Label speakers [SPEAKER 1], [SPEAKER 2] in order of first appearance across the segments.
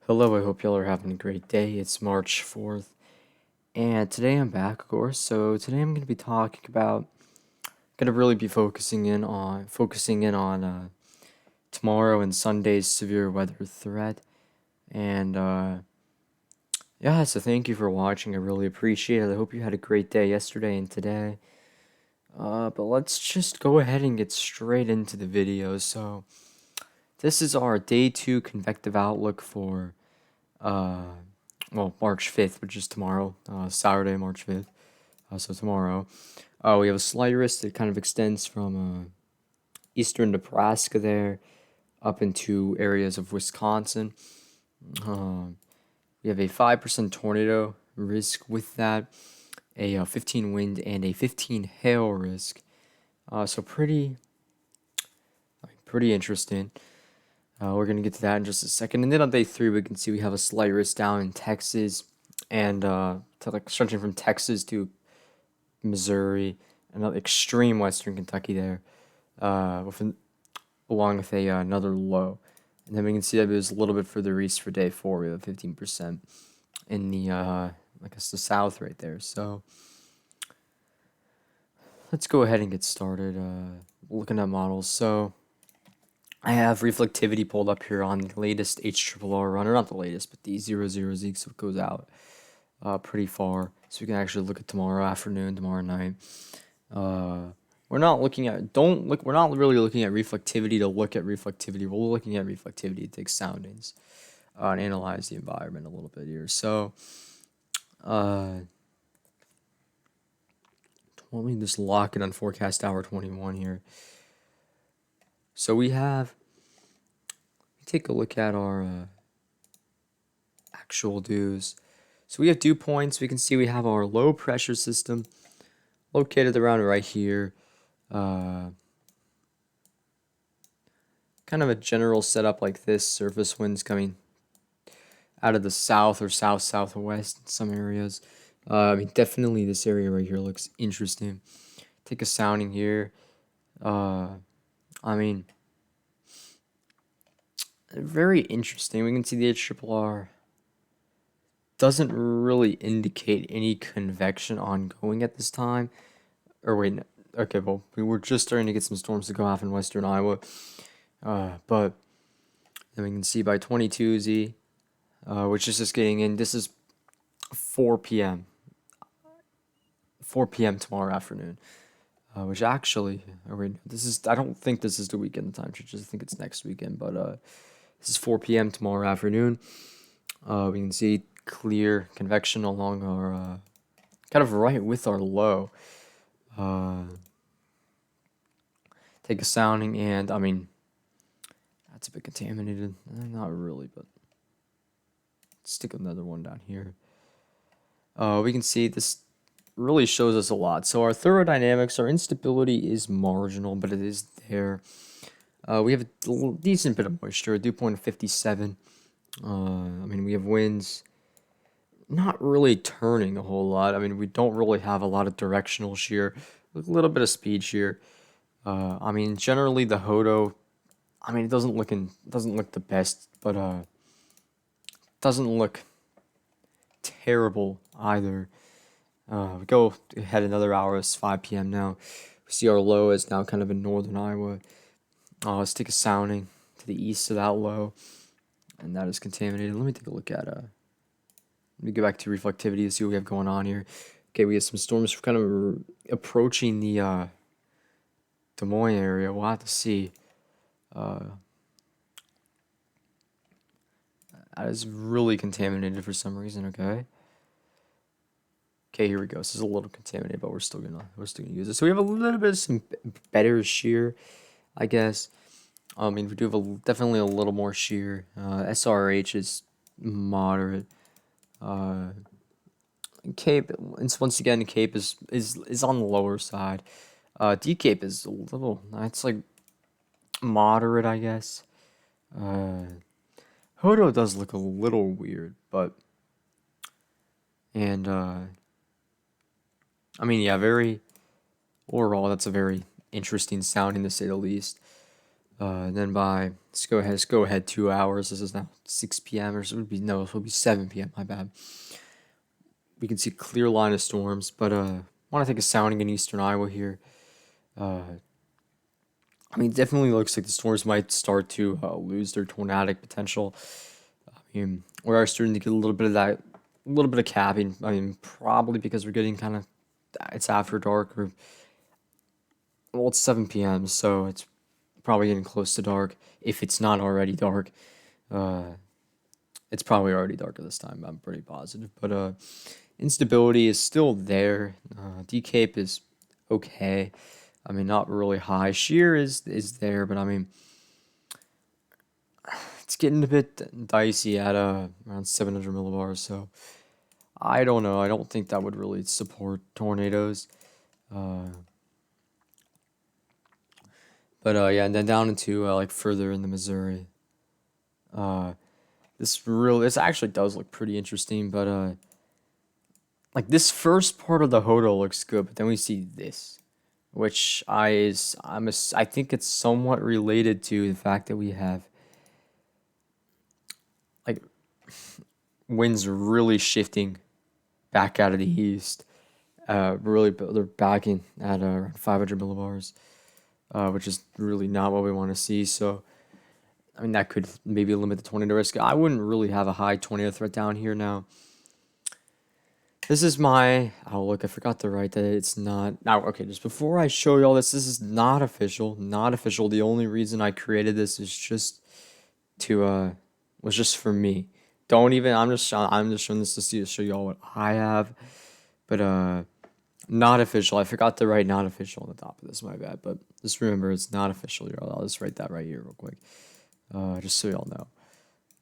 [SPEAKER 1] Hello, I hope y'all are having a great day. It's March 4th, and today I'm back, of course. So today I'm going to be talking about, going to really be focusing in on tomorrow and Sunday's severe weather threat. And yeah, so thank you for watching. I really appreciate it. I hope you had a great day yesterday and today. But let's just go ahead and get straight into the video. So this is our day 2 convective outlook for uh, March 5th, which is tomorrow, Saturday, March 5th. So tomorrow, we have a slight risk that kind of extends from eastern Nebraska there up into areas of Wisconsin. Um, we have a 5% tornado risk with that, a 15 wind and a 15 hail risk. So pretty interesting. We're gonna get to that in just a second. And then on day 3, we can see we have a slight risk down in Texas, and stretching from Texas to Missouri, another extreme western Kentucky there, along with another low. And then we can see that it was a little bit further east for day 4. We have 15% in the I guess the south right there. So let's go ahead and get started looking at models. So I have reflectivity pulled up here on the latest HRRR runner, not the latest, but the 00Z, so it goes out pretty far. So we can actually look at tomorrow afternoon, tomorrow night. We're not looking at we're not really looking at reflectivity to look at reflectivity. We're looking at reflectivity to take soundings and analyze the environment a little bit here. So let me just lock it on forecast hour 21 here. So take a look at our actual dews. So we have dew points. We can see we have our low pressure system located around right here. Kind of a general setup like this. Surface winds coming out of the south or southwest in some areas. I mean, definitely this area right here looks interesting. Take a sounding here. I mean, very interesting. We can see the HRRR doesn't really indicate any convection ongoing at this time. Or wait, no. Okay, well, we were just starting to get some storms to go off in western Iowa. But then we can see by 22Z, which is just getting in. This is 4 p.m. 4 p.m. tomorrow afternoon. Which actually, or wait, I don't think this is the weekend time change. I think it's next weekend, but this is 4 p.m. tomorrow afternoon. We can see clear convection along our, kind of right with our low. Take a sounding, and I mean, that's a bit contaminated. Not really, but stick another one down here. We can see this really shows us a lot. So our thermodynamics, our instability is marginal, but it is there. We have a decent bit of moisture, a dew point of 57. I mean, we have winds not really turning a whole lot. I mean, we don't really have a lot of directional shear, a little bit of speed shear. I mean, generally the Hodo, I mean, it doesn't look the best, but doesn't look terrible either. We go ahead another hour. It's 5 p.m. now. We see our low is now kind of in northern Iowa. Let's take a sounding to the east of that low, and that is contaminated. Let me take a look at Let me go back to reflectivity to see what we have going on here. Okay, we have some storms kind of approaching the Des Moines area. We'll have to see. That is really contaminated for some reason. Okay, here we go. This is a little contaminated, but we're still gonna use it. So we have a little bit of some better shear, I guess. I mean, we do have definitely a little more shear. SRH is moderate. Cape, and once again, Cape is on the lower side. D Cape is a little. It's like moderate, I guess. Hodo does look a little weird, but I mean, yeah, overall, that's a very interesting sounding to say the least. And then by let's go ahead 2 hours. This is now 6 p.m. or so it would be no, it would be 7 p.m. My bad. We can see clear line of storms, but want to take a sounding in eastern Iowa here. I mean, it definitely looks like the storms might start to lose their tornadic potential. I mean, we are starting to get a little bit of that, a little bit of capping. I mean, probably because we're getting kind of, it's after dark, or well, it's 7 p.m., so it's probably getting close to dark. If it's not already dark, uh, it's probably already dark at this time. I'm pretty positive, but instability is still there. Decape is okay. I mean, not really high. Shear is there, but I mean, it's getting a bit dicey at around 700 millibars. So I don't know. I don't think that would really support tornadoes. Uh, but yeah, and then down into like further in the Missouri. Uh, this actually does look pretty interesting, but like this first part of the Hodo looks good, but then we see this, which I think it's somewhat related to the fact that we have like winds really shifting back out of the east. Really, they're backing at around 500 millibars, which is really not what we want to see. So, I mean, that could maybe limit the tornado risk. I wouldn't really have a high tornado threat down here now. This is my outlook. I forgot to write that it's not. Now, okay, just before I show you all this is not official. Not official. The only reason I created this is just to was just for me. Don't even. I'm just showing this to show you all what I have, but not official. I forgot to write not official on the top of this. My bad. But just remember, it's not official. I'll just write that right here real quick, just so y'all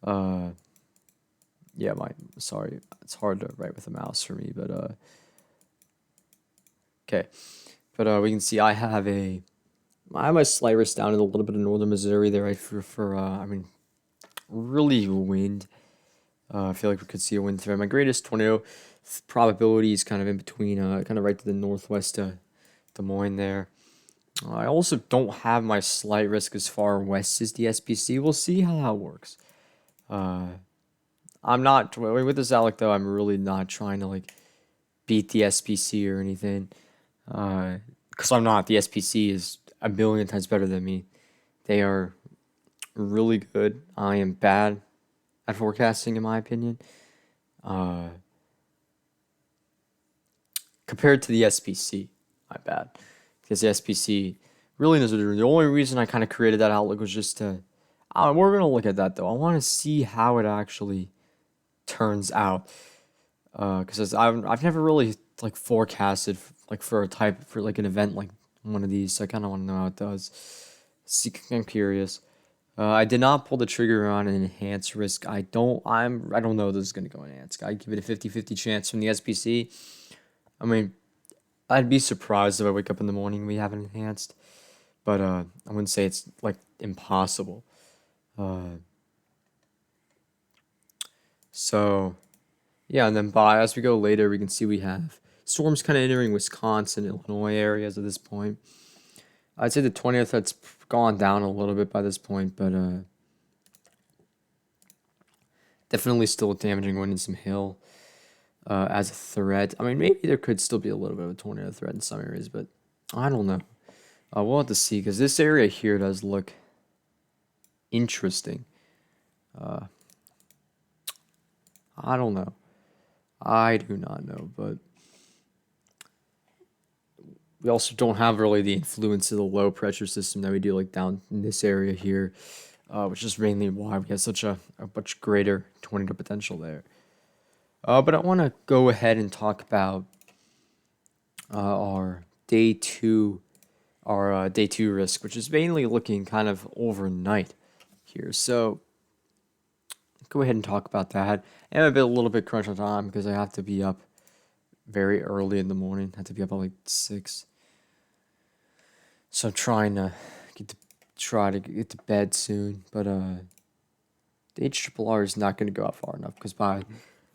[SPEAKER 1] know. Yeah, sorry, it's hard to write with a mouse for me, but okay. But we can see I have my slight risk down in a little bit of northern Missouri there. I mean, really wind. I feel like we could see a wind threat. My greatest tornado probability is kind of in between, kind of right to the northwest of Des Moines there. I also don't have my slight risk as far west as the SPC. We'll see how that works. I'm not with this Alec though. I'm really not trying to like beat the SPC or anything, because I'm not. The SPC is a billion times better than me. They are really good. I am bad at forecasting, in my opinion. Compared to the SPC, I'm bad because the SPC really knows what they're doing. The only reason I kind of created that outlook was just to. We're gonna look at that though. I want to see how it actually turns out, because I've never really like forecasted like for like an event like one of these. So I kind of want to know how it does. See, I'm curious. I did not pull the trigger on an enhanced risk. I don't know this is gonna go enhanced. I give it a 50-50 chance from the SPC. I mean, I'd be surprised if I wake up in the morning and we have it enhanced, but I wouldn't say it's like impossible. So yeah, and then as we go later, we can see we have storms kind of entering Wisconsin, Illinois areas at this point. I'd say the 20th that's gone down a little bit by this point, but definitely still damaging wind and some hail as a threat. I mean, maybe there could still be a little bit of a tornado threat in some areas, but I don't know. We'll have to see because this area here does look interesting. I don't know. I do not know, but we also don't have really the influence of the low pressure system that we do like down in this area here, which is mainly why we have such a much greater tornado potential there. But I want to go ahead and talk about our day two, day two risk, which is mainly looking kind of overnight here. So go ahead and talk about that. And I'm a little bit crunch on time because I have to be up very early in the morning. I have to be up at like 6. So I'm trying to try to get to bed soon, but the HRRR is not going to go out far enough because by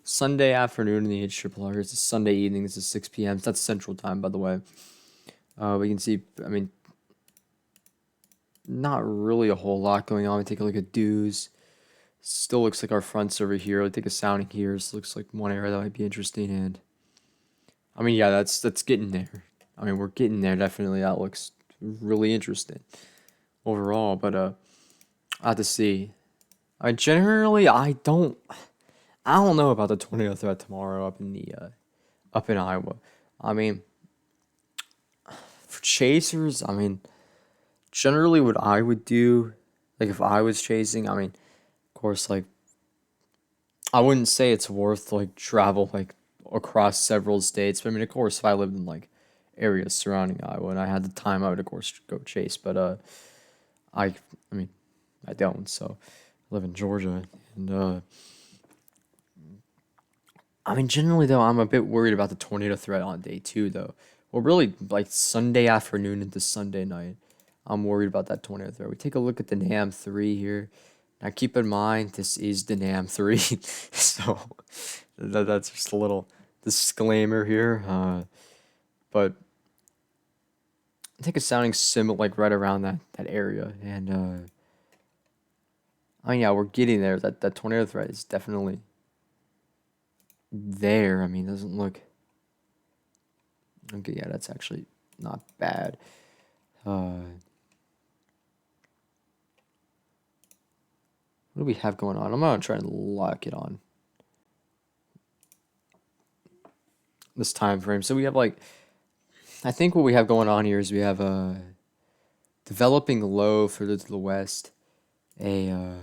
[SPEAKER 1] Sunday afternoon in the HRRR, it's a Sunday evening. This is 6 p.m. That's Central Time, by the way. We can see. I mean, not really a whole lot going on. We take a look at dews. Still looks like our fronts over here. I'll take a sounding here. This looks like one area that might be interesting. And I mean, yeah, that's getting there. I mean, we're getting there. Definitely, that looks really interesting overall. But I have to see. I generally, I don't know about the tornado threat tomorrow up in the up in Iowa. I mean, for chasers, I mean, generally what I would do, like if I was chasing, I mean, of course, like I wouldn't say it's worth like travel like across several states. But I mean, of course, if I lived in like areas surrounding Iowa and I had the time, I would of course go chase. But I, I mean, I don't. So I live in Georgia, and I mean, generally though, I'm a bit worried about the tornado threat on day two though. Well, really, like Sunday afternoon into Sunday night, I'm worried about that tornado threat. We take a look at the NAM 3 here. Now, keep in mind, this is the NAM 3, so that's just a little disclaimer here. But I think it's sounding similar, like right around that area, and I mean, yeah, we're getting there. That tornado threat is definitely there. I mean, it doesn't look okay. Yeah, that's actually not bad. What do we have going on? I'm gonna try and lock it on this time frame. So we have like, I think what we have going on here is we have a developing low further to the west, a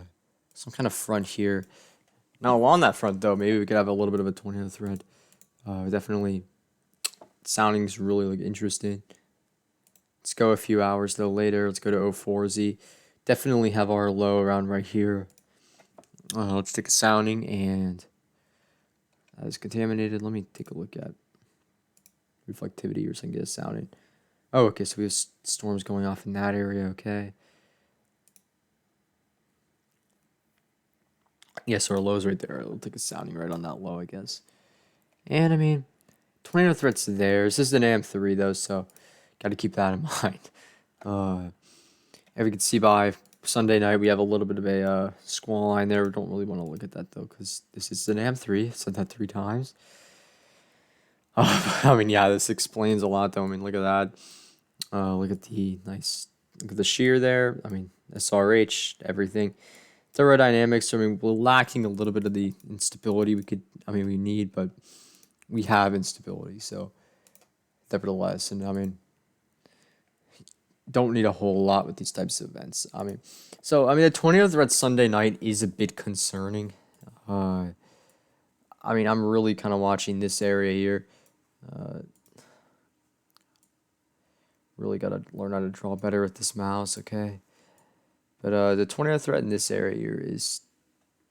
[SPEAKER 1] some kind of front here. Now along that front though, maybe we could have a little bit of a tornado thread. Definitely, sounding's really like interesting. Let's go a few hours though later. Let's go to 04Z. Definitely have our low around right here. Let's take a sounding, and that is contaminated. Let me take a look at reflectivity or something. Get a sounding. Oh, okay. So we have storms going off in that area. Okay. Yes, our low's right there. We'll take a sounding right on that low, I guess. And I mean, tornado threats there. This is an AM3 though, so got to keep that in mind. As we can see by Sunday night, we have a little bit of a squall line there. We don't really want to look at that though, because this is an AM3. I've said that 3 times. I mean, yeah, this explains a lot though. I mean, look at that. Look at the shear there. I mean, SRH, everything. Aerodynamics, I mean, we're lacking a little bit of the instability we need, but we have instability, so nevertheless, and I mean, don't need a whole lot with these types of events. I mean, the tornado threat Sunday night is a bit concerning. I mean, I'm really kind of watching this area here. Really got to learn how to draw better with this mouse, okay? But the tornado threat in this area here is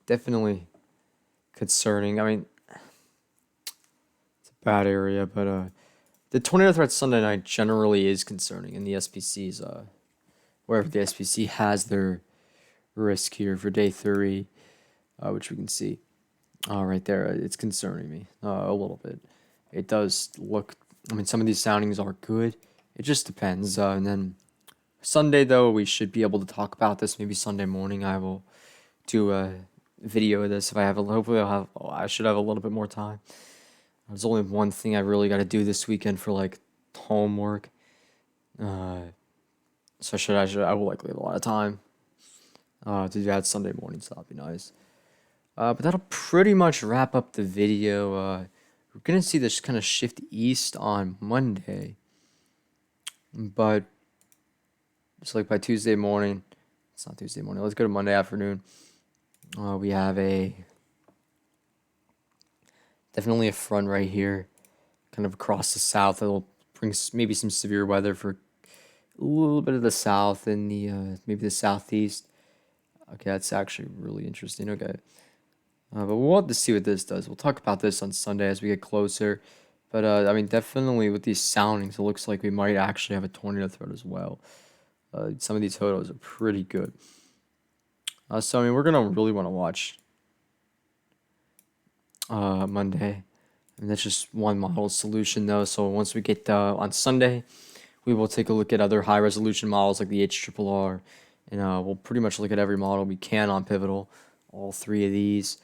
[SPEAKER 1] definitely concerning. I mean, it's a bad area, but the tornado threat Sunday night generally is concerning in the SPCs, wherever the SPC has their risk here for day 3, which we can see right there. It's concerning me a little bit. It does look, I mean, some of these soundings are good. It just depends. And then Sunday, though, we should be able to talk about this. Maybe Sunday morning I will do a video of this. If I have hopefully I should have a little bit more time. There's only one thing I really got to do this weekend for like homework. So I will likely have a lot of time to do that Sunday morning, so that'll be nice. But that'll pretty much wrap up the video. We're gonna see this kind of shift east on Monday, but it's like by Tuesday morning. It's not Tuesday morning. Let's go to Monday afternoon. We have definitely a front right here, kind of across the south. It'll bring maybe some severe weather for a little bit of the south and the maybe the southeast. Okay, that's actually really interesting. Okay, but we'll have to see what this does. We'll talk about this on Sunday as we get closer. But I mean, definitely with these soundings, it looks like we might actually have a tornado threat as well. Some of these photos are pretty good. So I mean, we're gonna really want to watch Monday. And that's just one model solution though. So once we get on Sunday, we will take a look at other high resolution models like the HRRR, and we'll pretty much look at every model we can on Pivotal, all three of these,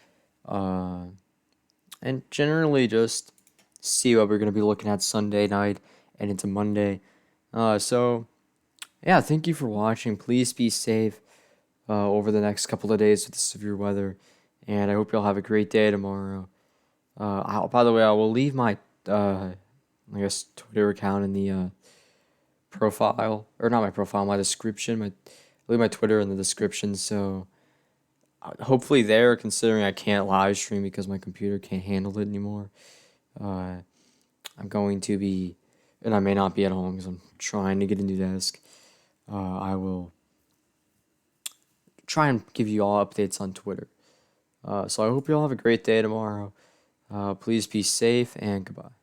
[SPEAKER 1] and generally just see what we're going to be looking at Sunday night and into Monday. So yeah, thank you for watching. Please be safe over the next couple of days with the severe weather, and I hope you'll have a great day tomorrow. By the way, I will leave my I guess Twitter account in the profile, or not my profile, my description. I'll leave my Twitter in the description. So hopefully there, considering I can't live stream because my computer can't handle it anymore. I'm going to be, and I may not be at home because I'm trying to get a new desk. I will try and give you all updates on Twitter. So I hope you all have a great day tomorrow. Please be safe and goodbye.